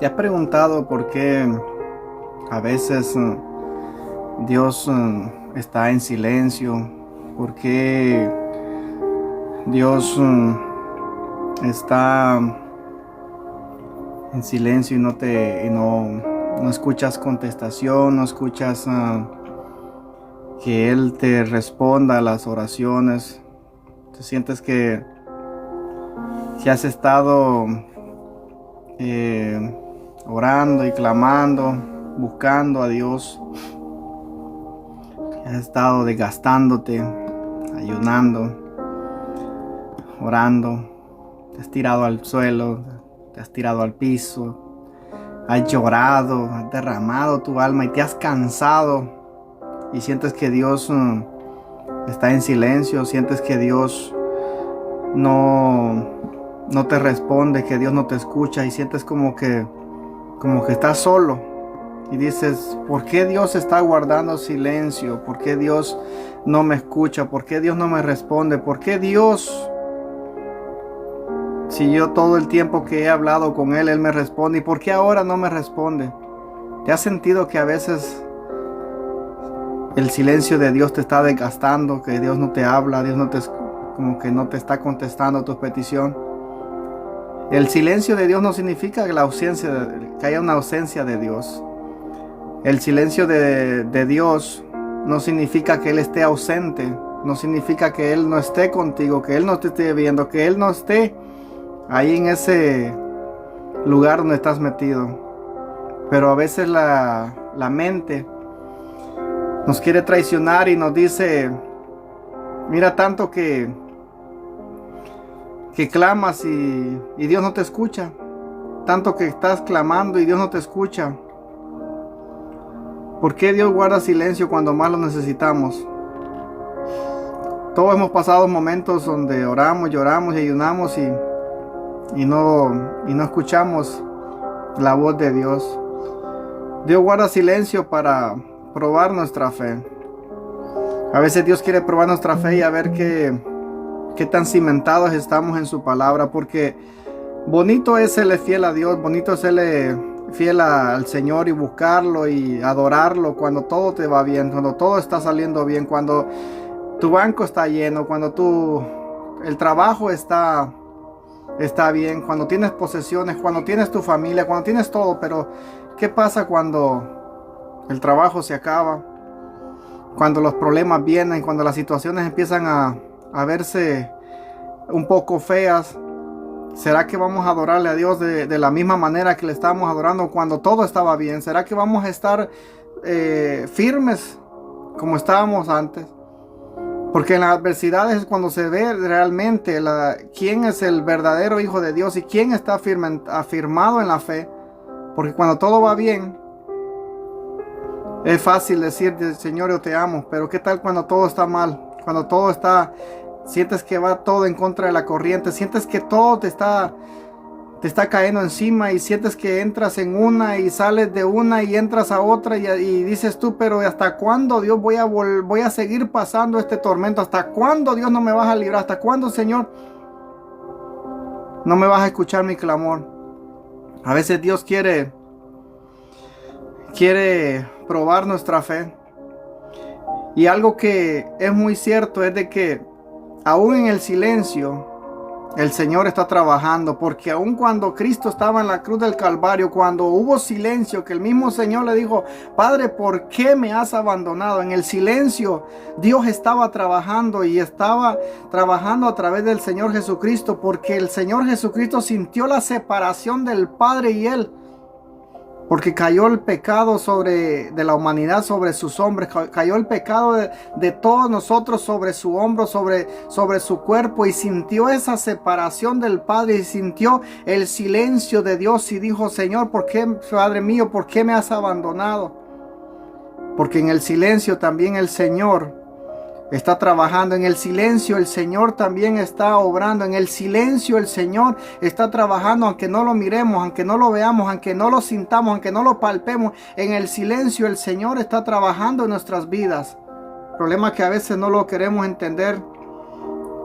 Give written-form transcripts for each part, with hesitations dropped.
¿Te has preguntado por qué a veces Dios está en silencio? ¿Por qué Dios está en silencio y no escuchas contestación, no escuchas que Él te responda a las oraciones? Te sientes que has estado orando y clamando, buscando a Dios, que has estado desgastándote, ayunando, orando, te has tirado al suelo, te has tirado al piso, has llorado, has derramado tu alma y te has cansado y sientes que Dios está en silencio, sientes que Dios no te responde, que Dios no te escucha y sientes como que estás solo y dices, ¿por qué Dios está guardando silencio? ¿Por qué Dios no me escucha? ¿Por qué Dios no me responde? ¿Por qué Dios, si yo todo el tiempo que he hablado con Él me responde? ¿Y por qué ahora no me responde? ¿Te has sentido que a veces el silencio de Dios te está desgastando, que Dios no te habla, como que no te está contestando tu petición? El silencio de Dios no significa que haya una ausencia de Dios. El silencio de Dios no significa que Él esté ausente. No significa que Él no esté contigo, que Él no te esté viendo, que Él no esté ahí en ese lugar donde estás metido. Pero a veces la mente nos quiere traicionar y nos dice, mira tanto que clamas y Dios no te escucha, tanto que estás clamando y Dios no te escucha. ¿Por qué Dios guarda silencio cuando más lo necesitamos? Todos hemos pasado momentos donde oramos, lloramos y ayunamos y no escuchamos la voz de Dios. Dios guarda silencio para probar nuestra fe. A veces Dios quiere probar nuestra fe y a ver qué tan cimentados estamos en su palabra, porque bonito es serle fiel a Dios, bonito es serle fiel al Señor y buscarlo y adorarlo cuando todo te va bien, cuando todo está saliendo bien, cuando tu banco está lleno, cuando el trabajo está bien, cuando tienes posesiones, cuando tienes tu familia, cuando tienes todo. Pero ¿qué pasa cuando el trabajo se acaba? Cuando los problemas vienen, cuando las situaciones empiezan a verse un poco feas. ¿Será que vamos a adorarle a Dios de la misma manera que le estábamos adorando cuando todo estaba bien? ¿Será que vamos a estar firmes como estábamos antes? Porque en las adversidades es cuando se ve realmente quién es el verdadero hijo de Dios y quién está afirmado en la fe. Porque cuando todo va bien, es fácil decir, Señor, yo te amo. Pero ¿qué tal cuando todo está mal? Cuando sientes que va todo en contra de la corriente, sientes que todo te está cayendo encima y sientes que entras en una y sales de una y entras a otra y dices tú, pero ¿hasta cuándo, Dios, voy a seguir pasando este tormento? ¿Hasta cuándo, Dios, no me vas a librar? ¿Hasta cuándo, Señor, no me vas a escuchar mi clamor? A veces Dios quiere probar nuestra fe. Y algo que es muy cierto es de que aún en el silencio el Señor está trabajando, porque aún cuando Cristo estaba en la cruz del Calvario, cuando hubo silencio, que el mismo Señor le dijo, Padre, ¿por qué me has abandonado? En el silencio Dios estaba trabajando y estaba trabajando a través del Señor Jesucristo, porque el Señor Jesucristo sintió la separación del Padre y Él. Porque cayó el pecado de la humanidad sobre sus hombros, cayó el pecado de todos nosotros sobre su hombro, sobre su cuerpo, y sintió esa separación del Padre y sintió el silencio de Dios y dijo, Señor, ¿por qué, Padre mío, por qué me has abandonado? Porque en el silencio también el Señor está trabajando. En el silencio el Señor también está obrando. En el silencio el Señor está trabajando, aunque no lo miremos, aunque no lo veamos, aunque no lo sintamos, aunque no lo palpemos. En el silencio el Señor está trabajando en nuestras vidas. El problema es que a veces no lo queremos entender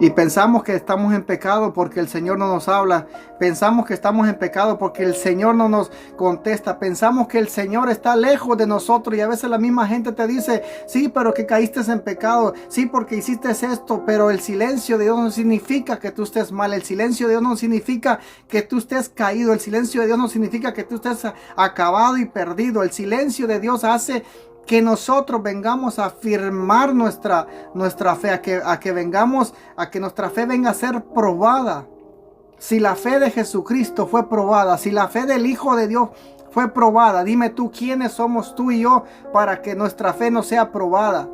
Y pensamos que estamos en pecado porque el Señor no nos habla. Pensamos que estamos en pecado porque el Señor no nos contesta. Pensamos que el Señor está lejos de nosotros. Y a veces la misma gente te dice, sí, pero que caíste en pecado. Sí, porque hiciste esto. Pero el silencio de Dios no significa que tú estés mal. El silencio de Dios no significa que tú estés caído. El silencio de Dios no significa que tú estés acabado y perdido. El silencio de Dios hace que nosotros vengamos a afirmar nuestra fe, a que vengamos, a que nuestra fe venga a ser probada. Si la fe de Jesucristo fue probada, si la fe del Hijo de Dios fue probada, dime tú, ¿quiénes somos tú y yo para que nuestra fe no sea probada?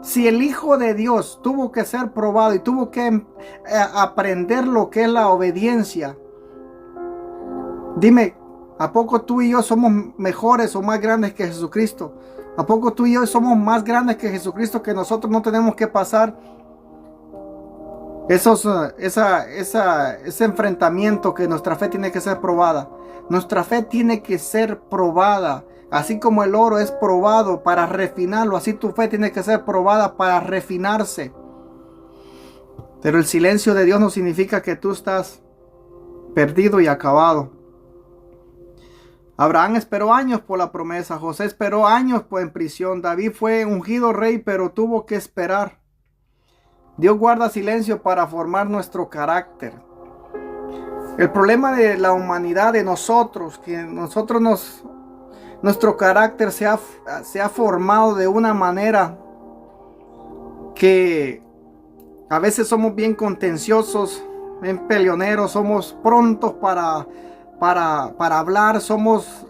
Si el Hijo de Dios tuvo que ser probado y tuvo que aprender lo que es la obediencia, dime, ¿a poco tú y yo somos mejores o más grandes que Jesucristo? ¿A poco tú y yo somos más grandes que Jesucristo, que nosotros no tenemos que pasar ese enfrentamiento, que nuestra fe tiene que ser probada? Nuestra fe tiene que ser probada. Así como el oro es probado para refinarlo, así tu fe tiene que ser probada para refinarse. Pero el silencio de Dios no significa que tú estás perdido y acabado. Abraham esperó años por la promesa. José esperó años en prisión. David fue ungido rey, pero tuvo que esperar. Dios guarda silencio para formar nuestro carácter. El problema de la humanidad, de nosotros, que nuestro carácter se ha formado de una manera que a veces somos bien contenciosos, bien peleoneros, somos prontos para hablar,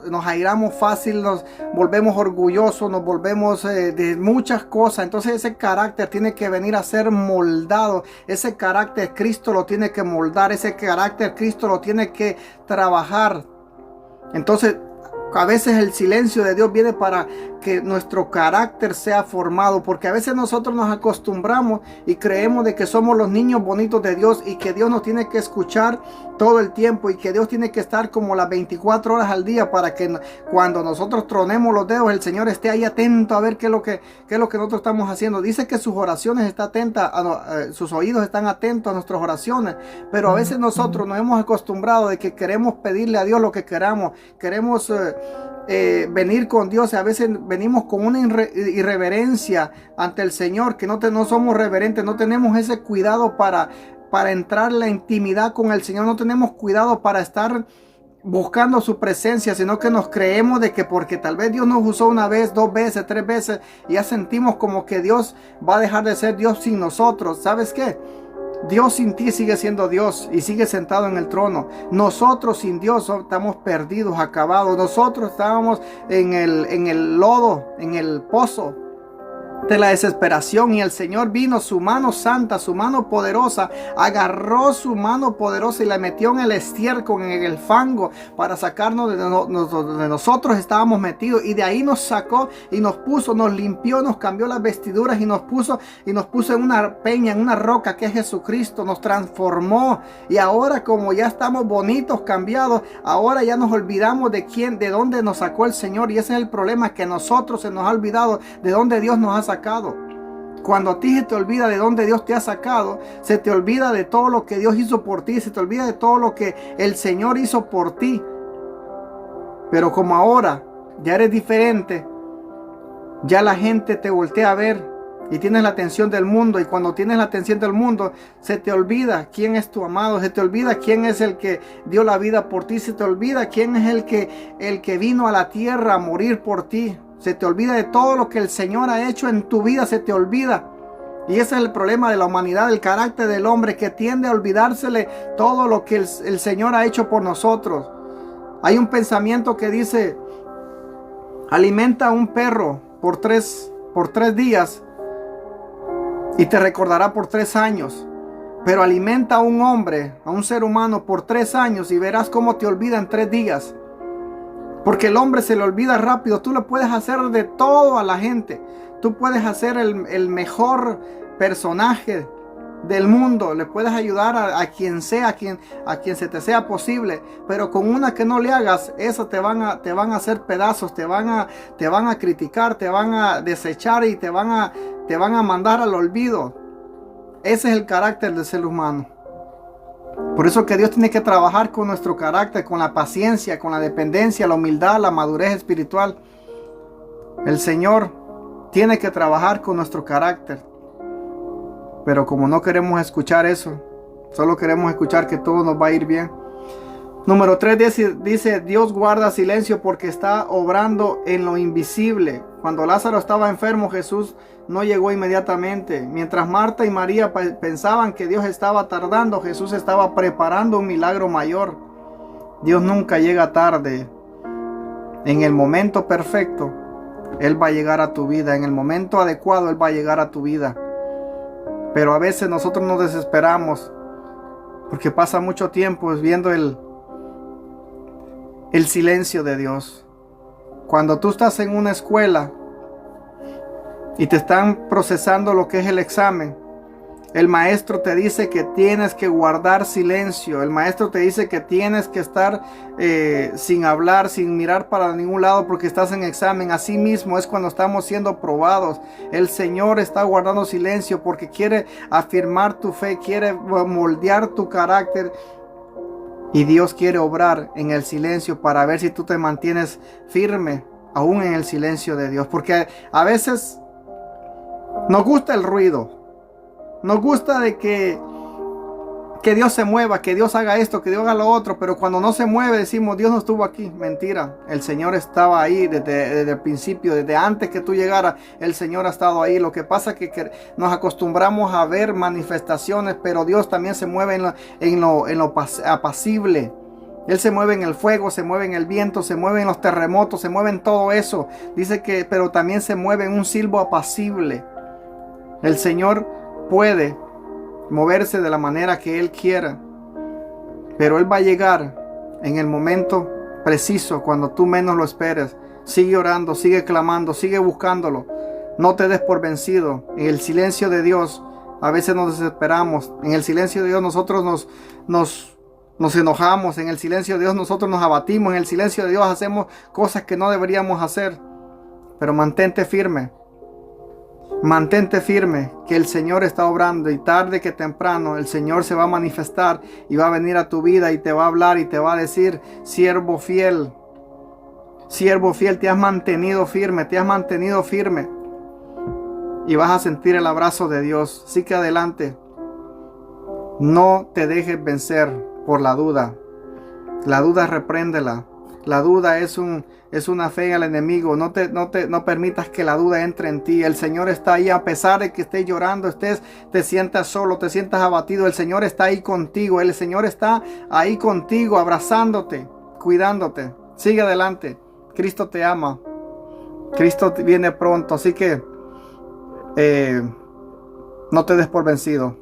nos airamos fácil, nos volvemos orgullosos, nos volvemos de muchas cosas. Entonces ese carácter tiene que venir a ser moldado. Ese carácter Cristo lo tiene que moldar. Ese carácter Cristo lo tiene que trabajar. Entonces a veces el silencio de Dios viene para que nuestro carácter sea formado, porque a veces nosotros nos acostumbramos y creemos de que somos los niños bonitos de Dios y que Dios nos tiene que escuchar todo el tiempo y que Dios tiene que estar como las 24 horas al día para que cuando nosotros tronemos los dedos, el Señor esté ahí atento a ver qué es lo que nosotros estamos haciendo. Dice que sus oraciones están atentas, sus oídos están atentos a nuestras oraciones, pero a veces nosotros nos hemos acostumbrado de que queremos pedirle a Dios lo que queramos, queremos venir con Dios, y a veces venimos con una irreverencia ante el Señor, que no somos reverentes, no tenemos ese cuidado para entrar en la intimidad con el Señor, no tenemos cuidado para estar buscando su presencia, sino que nos creemos de que porque tal vez Dios nos usó una vez, 2 veces, 3 veces, y ya sentimos como que Dios va a dejar de ser Dios sin nosotros. ¿Sabes qué? Dios sin ti sigue siendo Dios y sigue sentado en el trono. Nosotros sin Dios estamos perdidos, acabados. Nosotros estábamos en el lodo, en el pozo de la desesperación, y el Señor vino, su mano santa, su mano poderosa, agarró su mano poderosa y la metió en el estiércol, en el fango, para sacarnos de donde nosotros estábamos metidos, y de ahí nos sacó y nos puso, nos limpió, nos cambió las vestiduras y nos puso en una peña, en una roca que es Jesucristo, nos transformó. Y ahora, como ya estamos bonitos, cambiados, ahora ya nos olvidamos de dónde nos sacó el Señor, y ese es el problema, que nosotros se nos ha olvidado de dónde Dios nos ha sacado. Cuando a ti se te olvida de dónde Dios te ha sacado, se te olvida de todo lo que Dios hizo por ti, se te olvida de todo lo que el Señor hizo por ti. Pero como ahora ya eres diferente, ya la gente te voltea a ver y tienes la atención del mundo, y cuando tienes la atención del mundo, se te olvida quién es tu amado, se te olvida quién es el que dio la vida por ti, se te olvida quién es el que vino a la tierra a morir por ti. Se te olvida de todo lo que el Señor ha hecho en tu vida, se te olvida. Y ese es el problema de la humanidad, el carácter del hombre, que tiende a olvidársele todo lo que el Señor ha hecho por nosotros. Hay un pensamiento que dice: alimenta a un perro por tres días y te recordará por 3 años. Pero alimenta a un hombre, a un ser humano, por 3 años y verás cómo te olvida en 3 días. Porque el hombre se le olvida rápido. Tú le puedes hacer de todo a la gente. Tú puedes hacer el mejor personaje del mundo. Le puedes ayudar a quien sea, a quien se te sea posible. Pero con una que no le hagas, esa te van a hacer pedazos. Te van a criticar, te van a desechar y te van a mandar al olvido. Ese es el carácter del ser humano. Por eso que Dios tiene que trabajar con nuestro carácter, con la paciencia, con la dependencia, la humildad, la madurez espiritual. El Señor tiene que trabajar con nuestro carácter. Pero como no queremos escuchar eso, solo queremos escuchar que todo nos va a ir bien. Número 3 dice, Dios guarda silencio porque está obrando en lo invisible. Cuando Lázaro estaba enfermo, Jesús no llegó inmediatamente. Mientras Marta y María pensaban que Dios estaba tardando, Jesús estaba preparando un milagro mayor. Dios nunca llega tarde. En el momento perfecto, Él va a llegar a tu vida. En el momento adecuado, Él va a llegar a tu vida. Pero a veces nosotros nos desesperamos porque pasa mucho tiempo viendo el silencio de Dios. Cuando tú estás en una escuela y te están procesando lo que es el examen, el maestro te dice que tienes que guardar silencio. El maestro te dice que tienes que estar sin hablar, sin mirar para ningún lado porque estás en examen. Así mismo es cuando estamos siendo probados. El Señor está guardando silencio porque quiere afirmar tu fe, quiere moldear tu carácter. Y Dios quiere obrar en el silencio para ver si tú te mantienes firme aún en el silencio de Dios. Porque a veces nos gusta el ruido. Nos gusta de que Dios se mueva, que Dios haga esto, que Dios haga lo otro. Pero cuando no se mueve decimos, Dios no estuvo aquí. Mentira. El Señor estaba ahí desde el principio, desde antes que tú llegaras. El Señor ha estado ahí. Lo que pasa es que nos acostumbramos a ver manifestaciones, pero Dios también se mueve en lo apacible. Él se mueve en el fuego, se mueve en el viento, se mueve en los terremotos, se mueve en todo eso. Dice que, pero también se mueve en un silbo apacible. El Señor puede moverse de la manera que Él quiera, pero Él va a llegar en el momento preciso, cuando tú menos lo esperes. Sigue orando, sigue clamando, sigue buscándolo. No te des por vencido. En el silencio de Dios a veces nos desesperamos. En el silencio de Dios nosotros nos enojamos. En el silencio de Dios nosotros nos abatimos. En el silencio de Dios hacemos cosas que no deberíamos hacer. Pero mantente firme. Mantente firme, que el Señor está obrando y tarde que temprano el Señor se va a manifestar y va a venir a tu vida y te va a hablar y te va a decir, siervo fiel, te has mantenido firme, y vas a sentir el abrazo de Dios. Así que adelante, no te dejes vencer por la duda. La duda repréndela. La duda es una fe al enemigo. No permitas que la duda entre en ti. El Señor está ahí a pesar de que estés llorando, te sientas solo, te sientas abatido. El Señor está ahí contigo. El Señor está ahí contigo, abrazándote, cuidándote. Sigue adelante. Cristo te ama. Cristo viene pronto. Así que no te des por vencido.